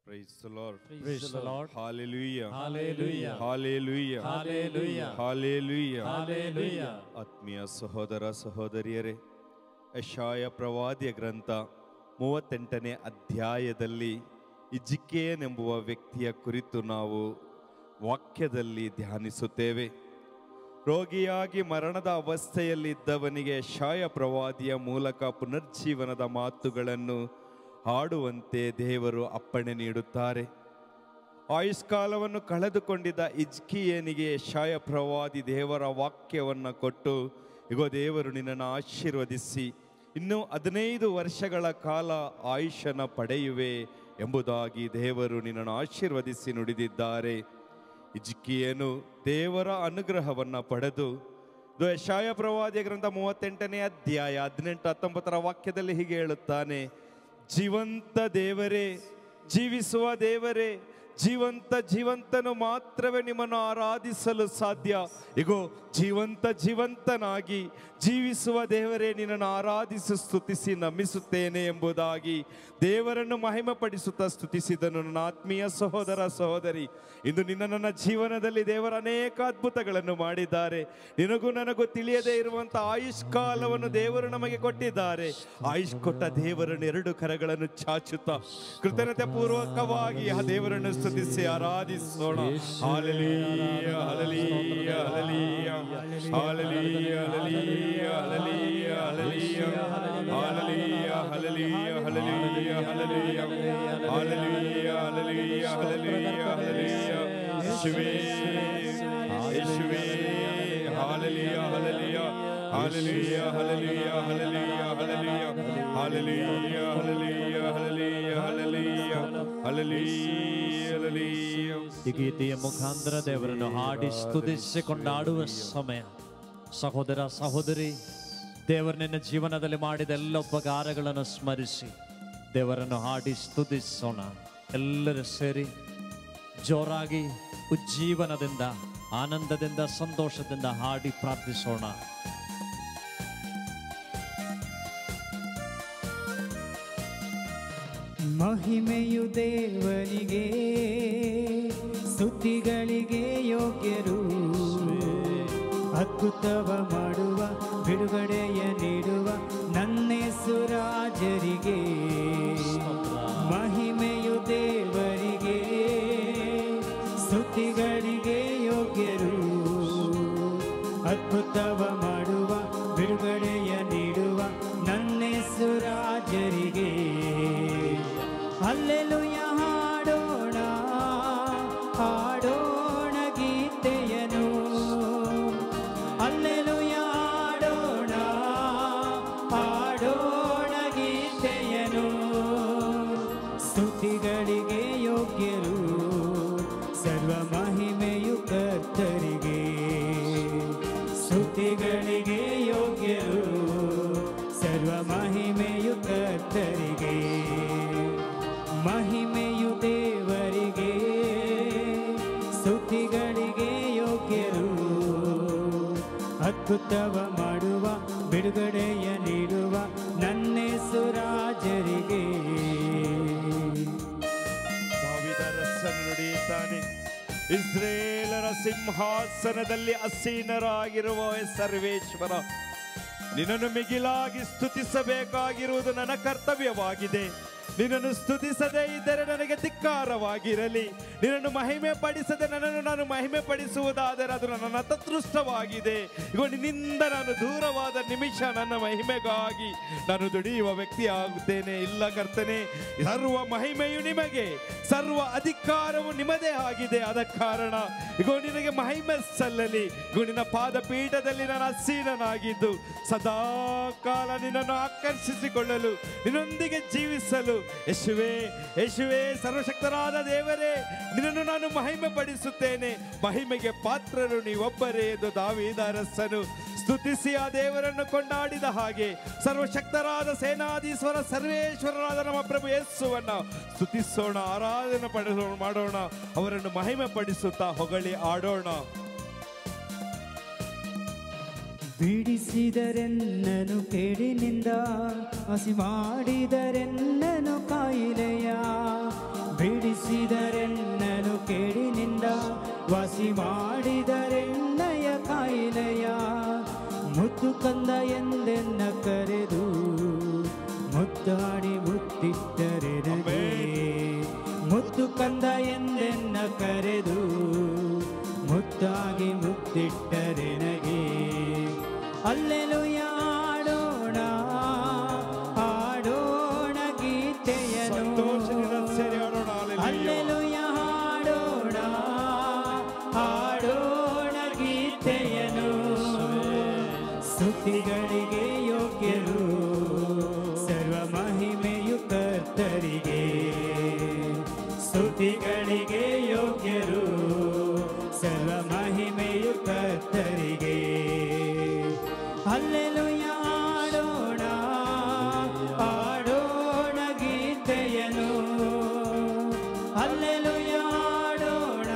Praise the Lord. Praise the Lord. Hallelujah. Hallelujah. Hallelujah. Hallelujah. Hallelujah. Hallelujah. ಆತ್ಮೀಯ ಸಹೋದರ ಸಹೋದರಿಯರೇ, ಯೆಶಾಯ ಪ್ರವಾದಿಯ ಗ್ರಂಥ 38ನೇ ಅಧ್ಯಾಯದಲ್ಲಿ ಹಿಜ್ಕೀಯನೆಂಬುವ ವ್ಯಕ್ತಿಯ ಕುರಿತು ನಾವು ವಾಕ್ಯದಲ್ಲಿ ಧ್ಯಾನಿಸುತ್ತೇವೆ. ರೋಗಿಯಾಗಿ ಮರಣದ ಅವಸ್ಥೆಯಲ್ಲಿದ್ದವನಿಗೆ ಯೆಶಾಯ ಪ್ರವಾದಿಯ ಮೂಲಕ ಪುನರ್ಜೀವನದ ಮಾತುಗಳನ್ನು ಹಾಡುವಂತೆ ದೇವರು ಅಪ್ಪಣೆ ನೀಡುತ್ತಾರೆ. ಆಯುಷ್ಕಾಲವನ್ನು ಕಳೆದುಕೊಂಡಿದ್ದ ಹಿಜ್ಕೀಯನಿಗೆ ಯೆಶಾಯ ಪ್ರವಾದಿ ದೇವರ ವಾಕ್ಯವನ್ನು ಕೊಟ್ಟು, ಇಗೋ ದೇವರು ನಿನ್ನನ್ನು ಆಶೀರ್ವದಿಸಿ ಇನ್ನೂ 15 ವರ್ಷಗಳ ಕಾಲ ಆಯುಷನ್ನು ಪಡೆಯುವೆ ಎಂಬುದಾಗಿ ದೇವರು ನಿನ್ನನ್ನು ಆಶೀರ್ವದಿಸಿ ನುಡಿದಿದ್ದಾರೆ. ಹಿಜ್ಕೀಯನು ದೇವರ ಅನುಗ್ರಹವನ್ನು ಪಡೆದು ಯೆಶಾಯ ಪ್ರವಾದಿಯ ಗ್ರಂಥ 38ನೇ ಅಧ್ಯಾಯ 18-19 ವಾಕ್ಯದಲ್ಲಿ ಹೀಗೆ ಹೇಳುತ್ತಾನೆ: ಜೀವಂತ ದೇವರೇ, ಜೀವಿಸುವ ದೇವರೇ, ಜೀವಂತನು ಮಾತ್ರವೇ ನಿಮ್ಮನ್ನು ಆರಾಧಿಸಲು ಸಾಧ್ಯ. ಇಗೋ ಜೀವಂತನಾಗಿ ಜೀವಿಸುವ ದೇವರೇ, ನಿನ್ನನ್ನು ಆರಾಧಿಸಿ ಸ್ತುತಿಸಿ ನಮಿಸುತ್ತೇನೆ ಎಂಬುದಾಗಿ ದೇವರನ್ನು ಮಹಿಮೆಪಡಿಸುತ್ತಾ ಸ್ತುತಿಸಿದನು. ನನ್ನ ಆತ್ಮೀಯ ಸಹೋದರ ಸಹೋದರಿ, ಇಂದು ನನ್ನ ಜೀವನದಲ್ಲಿ ದೇವರ ಅನೇಕ ಅದ್ಭುತಗಳನ್ನು ಮಾಡಿದ್ದಾರೆ. ನಿನಗೂ ನನಗೂ ತಿಳಿಯದೇ ಇರುವಂಥ ಆಯುಷ್ಕಾಲವನ್ನು ದೇವರು ನಮಗೆ ಕೊಟ್ಟಿದ್ದಾರೆ. ಆಯುಷ್ ಕೊಟ್ಟ ದೇವರನ್ನು 2 ಕರಗಳನ್ನು ಚಾಚುತ್ತಾ ಕೃತಜ್ಞತೆ ಪೂರ್ವಕವಾಗಿ ಆ ದೇವರನ್ನು ಸ್ತುತಿಸಿ ಆರಾಧಿಸೋಣ. Hallelujah, hallelujah, hallelujah, hallelujah, hallelujah, hallelujah, hallelujah, hallelujah, hallelujah, hallelujah, hallelujah, hallelujah, hallelujah, hallelujah, ಯೇಸುವೇ, ಯೇಸುವೇ, hallelujah, hallelujah, hallelujah, hallelujah, hallelujah, hallelujah, hallelujah, hallelujah, hallelujah, hallelujah. ಈ ಗೀತೆಯ ಮುಖಾಂತರ ದೇವರನ್ನು ಹಾಡಿ ಸ್ತುತಿಸಿ ಕೊಂಡಾಡುವ ಸಮಯ. ಸಹೋದರ ಸಹೋದರಿ, ದೇವರು ನಿನ್ನ ಜೀವನದಲ್ಲಿ ಮಾಡಿದ ಎಲ್ಲ ಉಪಕಾರಗಳನ್ನು ಸ್ಮರಿಸಿ ದೇವರನ್ನು ಹಾಡಿ ಸ್ತುತಿಸೋಣ. ಎಲ್ಲರೂ ಸೇರಿ ಜೋರಾಗಿ ಉಜ್ಜೀವನದಿಂದ, ಆನಂದದಿಂದ, ಸಂತೋಷದಿಂದ ಹಾಡಿ ಪ್ರಾರ್ಥಿಸೋಣ. ಮಹಿಮೆಯು ದೇವರಿಗೆ, ಸ್ತುತಿಗಳಿಗೆ ಯೋಗ್ಯರು, ಅದ್ಭುತವ ಮಾಡುವ, ಬಿಡುಗಡೆಯ ನೀಡುವ ನನ್ನೆಸು ರಾಜರಿಗೆ. ಮಹಿಮೆಯು ದೇವರಿಗೆ, ಸ್ತುತಿಗಳಿಗೆ ಯೋಗ್ಯರು, ಅದ್ಭುತವ ಮಾಡುವ, ಬಿಡುಗಡೆಯ ನೀಡುವ ನನ್ನೆಸು ರಾಜರಿಗೆ. ಹಲ್ಲೆಲೂಯಾ ಹಾಡೋಣ, ಹಾಡೋಣ ಗೀತೆಯನು. ಹಲ್ಲೆಲೂಯಾ ಹಾಡೋಣ, ಹಾಡೋಣ ಗೀತೆಯನು. ಸ್ತುತಿಗಳಿಗೆ ಯೋಗ್ಯರು, ಸರ್ವ ಮಹಿಮೆಯು ಕರ್ತರಿಗೆ. ಸ್ತುತಿಗಳಿಗೆ ಯೋಗ್ಯರು, ಸರ್ವ ಮಹಿಮೆಯು ಕರ್ತರಿಗೆ. ಮಹಿಮೆಯು ದೇವರಿಗೆ, ಸ್ತುತಿಗಳಿಗೆ ಯೋಗ್ಯರು, ಅದ್ಭುತವ ಮಾಡುವ, ಬಿಡುಗಡೆಯ ನೀಡುವ ನನ್ನೆಸು ರಾಜರಿಗೆ. ದಾವೀದರಸನು ನುಡಿಯುತ್ತಾನೆ: ಇಸ್ರೇಲರ ಸಿಂಹಾಸನದಲ್ಲಿ ಆಸೀನರಾಗಿರುವ ಸರ್ವೇಶ್ವರ, ನಿನ್ನನ್ನು ಮಿಗಿಲಾಗಿ ಸ್ತುತಿಸಬೇಕಾಗಿರುವುದು ನನ್ನ ಕರ್ತವ್ಯವಾಗಿದೆ. ನಿನ್ನನ್ನು ಸ್ತುತಿಸದೇ ಇದ್ದರೆ ನನಗೆ ಧಿಕ್ಕಾರವಾಗಿರಲಿ. ನಿನ್ನನ್ನು ಮಹಿಮೆ ಪಡಿಸದೆ ನನ್ನನ್ನು ನಾನು ಮಹಿಮೆ ಪಡಿಸುವುದಾದರೆ ಅದು ನನ್ನ ತತ್ರುಷ್ಟವಾಗಿದೆ. ಈಗ ನಿನ್ನಿಂದ ನಾನು ದೂರವಾದ ನಿಮಿಷ ನನ್ನ ಮಹಿಮೆಗಾಗಿ ನಾನು ದುಡಿಯುವ ವ್ಯಕ್ತಿ ಆಗುತ್ತೇನೆ. ಇಲ್ಲ ಕರ್ತನೆ, ಸರ್ವ ಮಹಿಮೆಯು ನಿಮಗೆ, ಸರ್ವ ಅಧಿಕಾರವು ನಿಮ್ಮದೇ ಆಗಿದೆ. ಆದ ಕಾರಣ ಇಗೋ ನಿನಗೆ ಮಹಿಮೆ ಸಲ್ಲಲಿ. ಇಗೋ ನಿನ್ನ ಪಾದ ಪೀಠದಲ್ಲಿ ನಾನು ಆಸೀನನಾಗಿದ್ದು ಸದಾ ಕಾಲ ನಿನ್ನನ್ನು ಆಕರ್ಷಿಸಿಕೊಳ್ಳಲು, ನಿನ್ನೊಂದಿಗೆ ಜೀವಿಸಲು. ಯೇಸುವೇ, ಯೇಸುವೇ, ಸರ್ವಶಕ್ತರಾದ ದೇವರೇ, ನಿನ್ನನ್ನು ನಾನು ಮಹಿಮೆ ಪಡಿಸುತ್ತೇನೆ. ಮಹಿಮೆಗೆ ಪಾತ್ರರು ನೀವೊಬ್ಬರೇ ಎಂದು ದಾವೀದರಸನು ಸ್ತುತಿಸಿ ಆ ದೇವರನ್ನು ಕೊಂಡಾಡಿದ ಹಾಗೆ ಸರ್ವಶಕ್ತರಾದ ಸೇನಾಧೀಶ್ವರ ಸರ್ವೇಶ್ವರರಾದ ನಮ್ಮ ಪ್ರಭು ಯೇಸುವನ್ನ ಸ್ತುತಿಸೋಣ, ಆರಾಧನೆ ಮಾಡೋಣ, ಅವರನ್ನು ಮಹಿಮೆ ಪಡಿಸುತ್ತಾ ಹೊಗಳಿ ಆಡೋಣ. ಬಿಡಿಸಿದರೆನ್ನನು ಕೇಡಿನಿಂದ, ಹಸಿ ಮಾಡಿದರೆನ್ನನು ಕಾಯಿಲೆಯ. ಬಿಡಿಸಿ ಮಾಡಿದರೆನ್ನಯ ಕಾಯಿಲೆಯ ಮುತ್ತು ಕಂದ ಎಂದೆನ್ನ ಕರೆದು ಮುದ್ದಾಡಿ ಮುತ್ತಿಟ್ಟರೆ ನನಗೆ ಮುತ್ತು ಕಂದ ಎಂದೆನ್ನ ಕರೆದು ಮುತ್ತಾಗಿ ಮುತ್ತಿಟ್ಟರೆ ನನಗೆ ಅಲ್ಲೆಲೂಯಾ ಆಡೋಣ ಆಡೋಣ ಗೀತೆಯನ್ನು ಅಲ್ಲೆಲೂಯಾ ಆಡೋಣ ಆಡೋಣ ಗೀತೆಯನ್ನು ಸ್ತುತಿಗಳಿಗೆ ಯೋಗ್ಯರು ಸರ್ವ ಮಹಿಮೆಯು ಕರ್ತರಿಗೆ ಸ್ತುತಿಗಳಿಗೆ ಯೋಗ್ಯರು ಸರ್ವ ಮಹಿಮೆಯು ಕರ್ತರಿಗೆ ಹಲ್ಲೆಲೂಯಾ ಆಡೋಣ ಆಡೋಣ ಗೀತೆಯನ್ನು ಹಲ್ಲೆಲೂಯಾ ಆಡೋಣ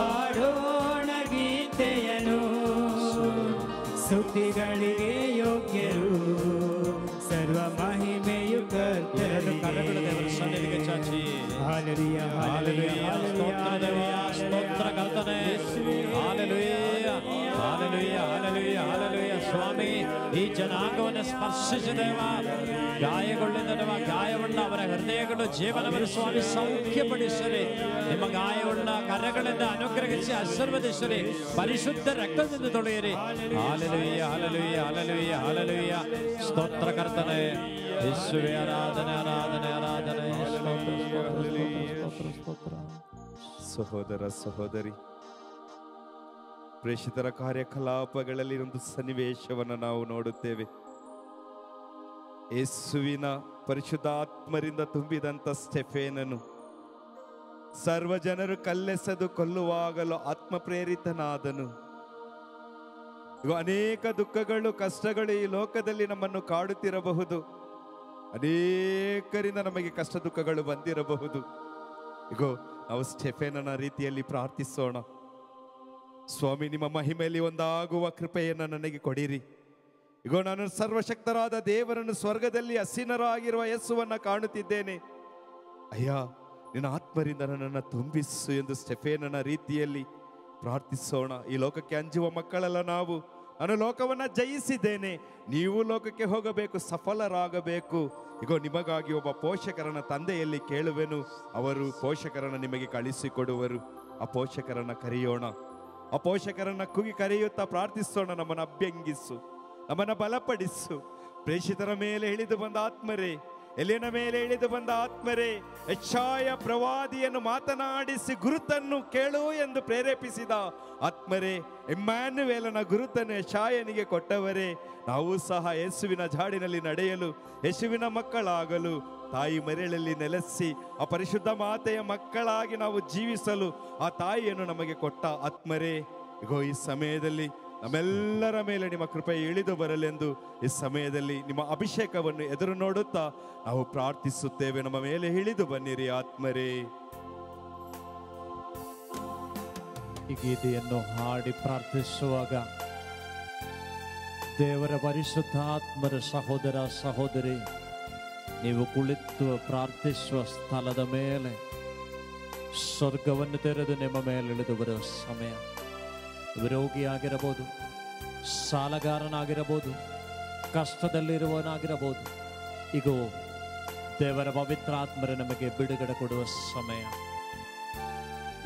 ಆಡೋಣ ಗೀತೆಯನ್ನು ಸ್ತುತಿಗಳಿಗೆ ಯೋಗ್ಯರು ಸರ್ವ ಮಹಿಮೆಯು ಕರ್ತರಿಗೆ Hallelujah, hallelujah, ಸ್ತೋತ್ರ ಕರ್ತನೆ. Hallelujah, hallelujah, hallelujah, hallelujah. ಸ್ವಾಮಿ, ಈ ಜನಾಂಗವನ್ನು ಸ್ಪರ್ಶಿಸಿದೇವ, ಗಾಯಗೊಳ್ಳಿದವ ಗಾಯವುಳ್ಳ ಅವರ ಹೃದಯಗಳು ಜೀವನವನ್ನು ಸ್ವಾಮಿ ಸೌಖ್ಯಪಡಿಸಲಿ. ನಿಮ್ಮ ಗಾಯವುಳ್ಳ ಕರಗಳಿಂದ ಅನುಗ್ರಹಿಸಿ ಆಶೀರ್ವದಿಸಲಿ. ಪರಿಶುದ್ಧ ರಕ್ತದಿಂದ ತೊಳೆಯಿರಿ. Hallelujah, hallelujah, hallelujah, hallelujah. ಸ್ತೋತ್ರ ಕರ್ತನೆ. ಯೇಸುವೇ ಆರಾಧನೆ ಆರಾಧನೆ ಆರಾಧನೆ. ಸಹೋದರ ಸಹೋದರಿ, ಪ್ರೇಷಿತರ ಕಾರ್ಯಕಲಾಪಗಳಲ್ಲಿ ಒಂದು ಸನ್ನಿವೇಶವನ್ನು ನಾವು ನೋಡುತ್ತೇವೆ. ಯೇಸುವಿನ ಪರಿಶುದ್ಧಾತ್ಮರಿಂದ ತುಂಬಿದಂಥ ಸ್ಟೆಫೇನನು ಸರ್ವ ಜನರು ಕಲ್ಲೆಸೆದು ಕೊಲ್ಲುವಾಗಲೂ ಆತ್ಮ ಪ್ರೇರಿತನಾದನು. ಈಗ ಅನೇಕ ದುಃಖಗಳು ಕಷ್ಟಗಳು ಈ ಲೋಕದಲ್ಲಿ ನಮ್ಮನ್ನು ಕಾಡುತ್ತಿರಬಹುದು. ಅನೇಕರಿಂದ ನಮಗೆ ಕಷ್ಟ ದುಃಖಗಳು ಬಂದಿರಬಹುದು. ಈಗ ನಾವು ಸ್ಟೆಫೇನನ ರೀತಿಯಲ್ಲಿ ಪ್ರಾರ್ಥಿಸೋಣ. ಸ್ವಾಮಿ, ನಿಮ್ಮ ಮಹಿಮೆಯಲ್ಲಿ ಒಂದಾಗುವ ಕೃಪೆಯನ್ನು ನನಗೆ ಕೊಡಿರಿ. ಈಗ ನಾನು ಸರ್ವಶಕ್ತರಾದ ದೇವರನ್ನು ಸ್ವರ್ಗದಲ್ಲಿ ಅಸೀನರಾಗಿರುವ ಯೇಸುವನ್ನು ಕಾಣುತ್ತಿದ್ದೇನೆ. ಅಯ್ಯ, ನಿನ್ನ ಆತ್ಮರಿಂದ ನನ್ನನ್ನು ತುಂಬಿಸು ಎಂದು ಸ್ಟೆಫೇನನ ರೀತಿಯಲ್ಲಿ ಪ್ರಾರ್ಥಿಸೋಣ. ಈ ಲೋಕಕ್ಕೆ ಅಂಜುವ ಮಕ್ಕಳಲ್ಲ ನಾವು. ನಾನು ಲೋಕವನ್ನು ಜಯಿಸಿದ್ದೇನೆ, ನೀವು ಲೋಕಕ್ಕೆ ಹೋಗಬೇಕು, ಸಫಲರಾಗಬೇಕು. ಈಗ ನಿಮಗಾಗಿ ಒಬ್ಬ ಪೋಷಕರನ್ನ ತಂದೆಯಲ್ಲಿ ಕೇಳುವೆನು, ಅವರು ಪೋಷಕರನ್ನ ನಿಮಗೆ ಕಳಿಸಿಕೊಡುವರು. ಆ ಪೋಷಕರನ್ನ ಕರೆಯೋಣ. ಆ ಪೋಷಕರನ್ನ ಕೂಗಿ ಕರೆಯುತ್ತಾ ಪ್ರಾರ್ಥಿಸೋಣ. ನಮ್ಮನ್ನು ಅಭ್ಯಂಗಿಸು, ನಮ್ಮನ್ನು ಬಲಪಡಿಸು. ಪ್ರೇಷಿತರ ಮೇಲೆ ಇಳಿದು ಬಂದ ಆತ್ಮರೇ, ಎಲಿಯನ ಮೇಲೆ ಇಳಿದು ಬಂದ ಆತ್ಮರೇ, ಯೆಶಾಯ ಪ್ರವಾದಿಯನ್ನು ಮಾತನಾಡಿಸಿ ಗುರುತನ್ನು ಕೇಳು ಎಂದು ಪ್ರೇರೇಪಿಸಿದ ಆತ್ಮರೇ, ಇಮ್ಯಾನುವೇಲನ ಗುರುತನ್ನು ಯೆಶಾಯನಿಗೆ ಕೊಟ್ಟವರೇ, ನಾವು ಸಹ ಯೇಸುವಿನ ಜಾಡಿನಲ್ಲಿ ನಡೆಯಲು, ಯೇಸುವಿನ ಮಕ್ಕಳಾಗಲು, ತಾಯಿ ಮರೆಯಲ್ಲಿ ನೆಲೆಸಿ ಆ ಪರಿಶುದ್ಧ ಮಾತೆಯ ಮಕ್ಕಳಾಗಿ ನಾವು ಜೀವಿಸಲು ಆ ತಾಯಿಯನ್ನು ನಮಗೆ ಕೊಟ್ಟ ಆತ್ಮರೇ, ಇಗೋ ಈ ಸಮಯದಲ್ಲಿ ನಮ್ಮೆಲ್ಲರ ಮೇಲೆ ನಿಮ್ಮ ಕೃಪೆ ಇಳಿದು ಬರಲೆಂದು ಈ ಸಮಯದಲ್ಲಿ ನಿಮ್ಮ ಅಭಿಷೇಕವನ್ನು ಎದುರು ನೋಡುತ್ತಾ ನಾವು ಪ್ರಾರ್ಥಿಸುತ್ತೇವೆ. ನಮ್ಮ ಮೇಲೆ ಇಳಿದು ಬನ್ನಿರಿ ಆತ್ಮರೇ. ಈ ಗೀತೆಯನ್ನು ಹಾಡಿ ಪ್ರಾರ್ಥಿಸುವಾಗ ದೇವರ ಪರಿಶುದ್ಧಾತ್ಮರ ಸಹೋದರ ಸಹೋದರಿ, ನೀವು ಕುಳಿತು ಪ್ರಾರ್ಥಿಸುವ ಸ್ಥಳದ ಮೇಲೆ ಸ್ವರ್ಗವನ್ನು ತೆರೆದು ನಿಮ್ಮ ಮೇಲೆ ಇಳಿದು ಬರುವ ಸಮಯ. ರೋಗಿಯಾಗಿರಬಹುದು, ಸಾಲಗಾರನಾಗಿರಬಹುದು, ಕಷ್ಟದಲ್ಲಿರುವವನಾಗಿರಬಹುದು, ಈಗ ದೇವರ ಪವಿತ್ರಾತ್ಮರ ನಮಗೆ ಬಿಡುಗಡೆ ಕೊಡುವ ಸಮಯ.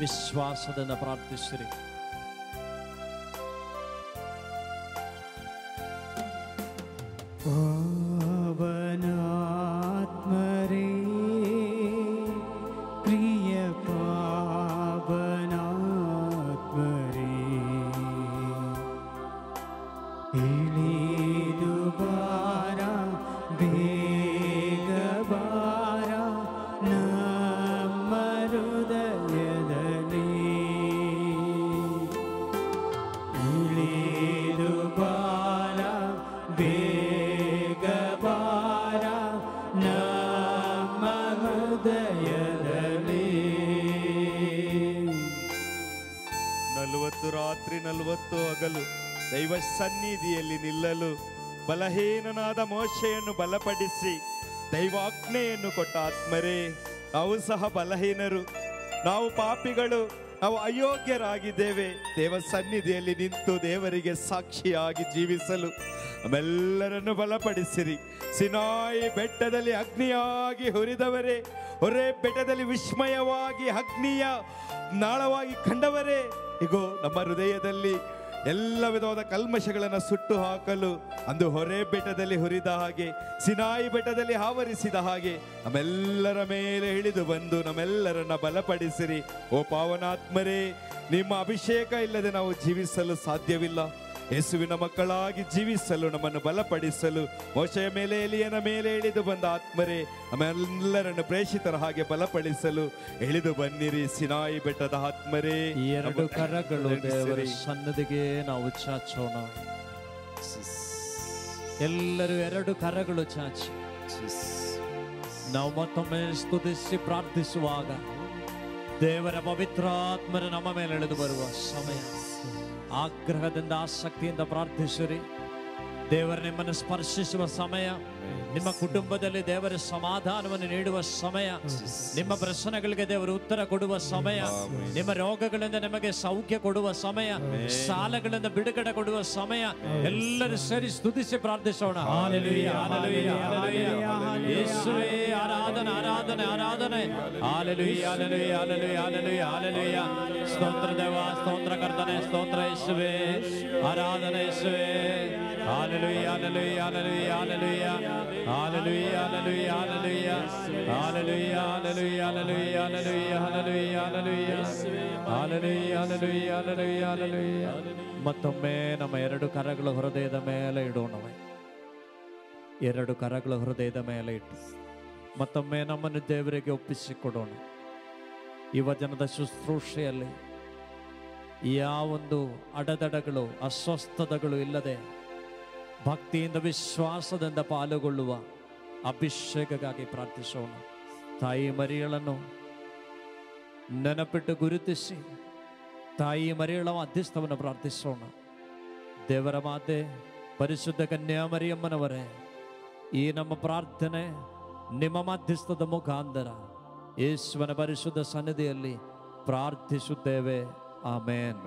ವಿಶ್ವಾಸದಿಂದ ಪ್ರಾರ್ಥಿಸಿರಿ. ಪಾವನಾತ್ಮರೇ, ಪ್ರಿಯ ಪಾವನಾತ್ಮರೇ, ಇಳಿದು ಬಾರ, ಬೇಗ ಬಾರ ನಮ್ಮ ಹೃದಯದಲ್ಲಿ. ಇಳಿದು ಬಾರ, ಬೇಗ ಬಾರ ನಮ್ಮ ಹೃದಯದಲ್ಲಿ. 40 ರಾತ್ರಿ 40 ಹಗಲು ದೈವ ಸನ್ನಿಧಿಯಲ್ಲಿ ನಿಲ್ಲಲು ಬಲಹೀನನಾದ ಮೋಶೆಯನ್ನು ಬಲಪಡಿಸಿ ದೈವಾಜ್ಞೆಯನ್ನು ಕೊಟ್ಟ ಆತ್ಮರೇ, ನಾವು ಸಹ ಬಲಹೀನರು, ನಾವು ಪಾಪಿಗಳು, ನಾವು ಅಯೋಗ್ಯರಾಗಿದ್ದೇವೆ. ದೇವ ಸನ್ನಿಧಿಯಲ್ಲಿ ನಿಂತು ದೇವರಿಗೆ ಸಾಕ್ಷಿಯಾಗಿ ಜೀವಿಸಲು ನಮ್ಮೆಲ್ಲರನ್ನು ಬಲಪಡಿಸಿರಿ. ಸಿನಾಯಿ ಬೆಟ್ಟದಲ್ಲಿ ಅಗ್ನಿಯಾಗಿ ಹುರಿದವರೇ, ಹೊರೆ ಬೆಟ್ಟದಲ್ಲಿ ವಿಸ್ಮಯವಾಗಿ ಅಗ್ನಿಯ ನಾಳವಾಗಿ ಕಂಡವರೇ, ಇಗೋ ನಮ್ಮ ಹೃದಯದಲ್ಲಿ ಎಲ್ಲ ವಿಧವಾದ ಕಲ್ಮಶಗಳನ್ನು ಸುಟ್ಟು ಹಾಕಲು ಅಂದು ಹೊರೆ ಬೆಟ್ಟದಲ್ಲಿ ಹುರಿದ ಹಾಗೆ, ಸಿನಾಯಿ ಬೆಟ್ಟದಲ್ಲಿ ಆವರಿಸಿದ ಹಾಗೆ ನಮ್ಮೆಲ್ಲರ ಮೇಲೆ ಇಳಿದು ಬಂದು ನಮ್ಮೆಲ್ಲರನ್ನ ಬಲಪಡಿಸಿರಿ. ಓ ಪಾವನಾತ್ಮರೇ, ನಿಮ್ಮ ಅಭಿಷೇಕ ಇಲ್ಲದೆ ನಾವು ಜೀವಿಸಲು ಸಾಧ್ಯವಿಲ್ಲ. ಯೇಸುವಿನ ಮಕ್ಕಳಾಗಿ ಜೀವಿಸಲು ನಮ್ಮನ್ನು ಬಲಪಡಿಸಲು ಮೋಶೆಯ ಮೇಲೆ, ಎಲಿಯನ ಮೇಲೆ ಇಳಿದು ಬಂದ ಆತ್ಮರೇ, ನಮ್ಮೆಲ್ಲರನ್ನು ಪ್ರೇಷಿತರ ಹಾಗೆ ಬಲಪಡಿಸಲು ಇಳಿದು ಬನ್ನಿರಿ. ಸಿನಾಯಿ ಬೆಟ್ಟದ ಆತ್ಮರೇ, ಈ ಎರಡು ಕರಗಳು ದೇವರ ಸನ್ನದಿಗೆ ನಾವು ಚಾಚೋಣ. ಎಲ್ಲರೂ ಎರಡು ಕರಗಳು ಚಾಚಿ ನಾವು ಮತ್ತೊಮ್ಮೆ ಸ್ತುತಿಸಿ ಪ್ರಾರ್ಥಿಸುವಾಗ ದೇವರ ಪವಿತ್ರಾತ್ಮರ ನಮ್ಮ ಮೇಲೆ ಇಳಿದು ಬರುವ ಸಮಯ. ಆಗ್ರಹದಿಂದ ಆಸಕ್ತಿಯಿಂದ ಪ್ರಾರ್ಥಿಸಿರಿ. ದೇವರ ನಿಮ್ಮನ್ನು ಸ್ಪರ್ಶಿಸುವ ಸಮಯ, ನಿಮ್ಮ ಕುಟುಂಬದಲ್ಲಿ ದೇವರ ಸಮಾಧಾನವನ್ನು ನೀಡುವ ಸಮಯ, ನಿಮ್ಮ ಪ್ರಶ್ನೆಗಳಿಗೆ ದೇವರು ಉತ್ತರ ಕೊಡುವ ಸಮಯ, ನಿಮ್ಮ ರೋಗಗಳಿಂದ ನಿಮಗೆ ಸೌಖ್ಯ ಕೊಡುವ ಸಮಯ, ಸಾಲಗಳಿಂದ ಬಿಡುಗಡೆ ಕೊಡುವ ಸಮಯ. ಎಲ್ಲರೂ ಸೇರಿ ಸ್ತುತಿಸಿ ಪ್ರಾರ್ಥಿಸೋಣ. Hallelujah, hallelujah, hallelujah. ಯೇಸುವೇ ಆರಾಧನೆ, ಆರಾಧನೆ, ಆರಾಧನೆ. Hallelujah, hallelujah, hallelujah, hallelujah, hallelujah. ಸ್ತೋತ್ರ ದೇವ, ಸ್ತೋತ್ರ ಕರ್ತನೆ, ಸ್ತೋತ್ರ ಯೇಸುವೇ, ಆರಾಧನೆ ಯೇಸುವೇ. Hallelujah, hallelujah, hallelujah, hallelujah, hallelujah, hallelujah, hallelujah, hallelujah, hallelujah, hallelujah, hallelujah, hallelujah, hallelujah, hallelujah, hallelujah. ಮತ್ತೊಮ್ಮೆ ನಮ್ಮ ಎರಡು ಕರಗಳ ಹೃದಯದ ಮೇಲೆ ಇಡೋಣವೇ. ಎರಡು ಕರಗಳ ಹೃದಯದ ಮೇಲೆ ಇಟ್ಟು ಮತ್ತೊಮ್ಮೆ ನಮ್ಮನ್ನು ದೇವರಿಗೆ ಒಪ್ಪಿಸಿಕೊಡೋಣ. ಈ ವಚನದ ಶುಶ್ರೂಷೆಯಲ್ಲಿ ಯಾವೊಂದು ಅಡೆತಡೆಗಳು, ಅಸ್ವಸ್ಥತೆಗಳು ಇಲ್ಲದೆ ಭಕ್ತಿಯಿಂದ ವಿಶ್ವಾಸದಿಂದ ಪಾಲುಗೊಳ್ಳುವ ಅಭಿಷೇಕಕ್ಕಾಗಿ ಪ್ರಾರ್ಥಿಸೋಣ. ತಾಯಿ ಮರಿಯಳನ್ನು ನೆನಪಿಟ್ಟು ಗುರುತಿಸಿ ತಾಯಿ ಮರಿಯಳ ಮಧ್ಯಸ್ಥವನ್ನು ಪ್ರಾರ್ಥಿಸೋಣ. ದೇವರ ಮಾತೆ ಪರಿಶುದ್ಧ ಕನ್ಯಾ ಮರಿಯಮ್ಮನವರೇ, ಈ ನಮ್ಮ ಪ್ರಾರ್ಥನೆ ನಿಮ್ಮ ಮಧ್ಯಸ್ಥದ ಮುಖಾಂತರ ಯೇಸುವಿನ ಪರಿಶುದ್ಧ ಸನ್ನಿಧಿಯಲ್ಲಿ ಪ್ರಾರ್ಥಿಸುತ್ತೇವೆ. ಆಮೇನ್.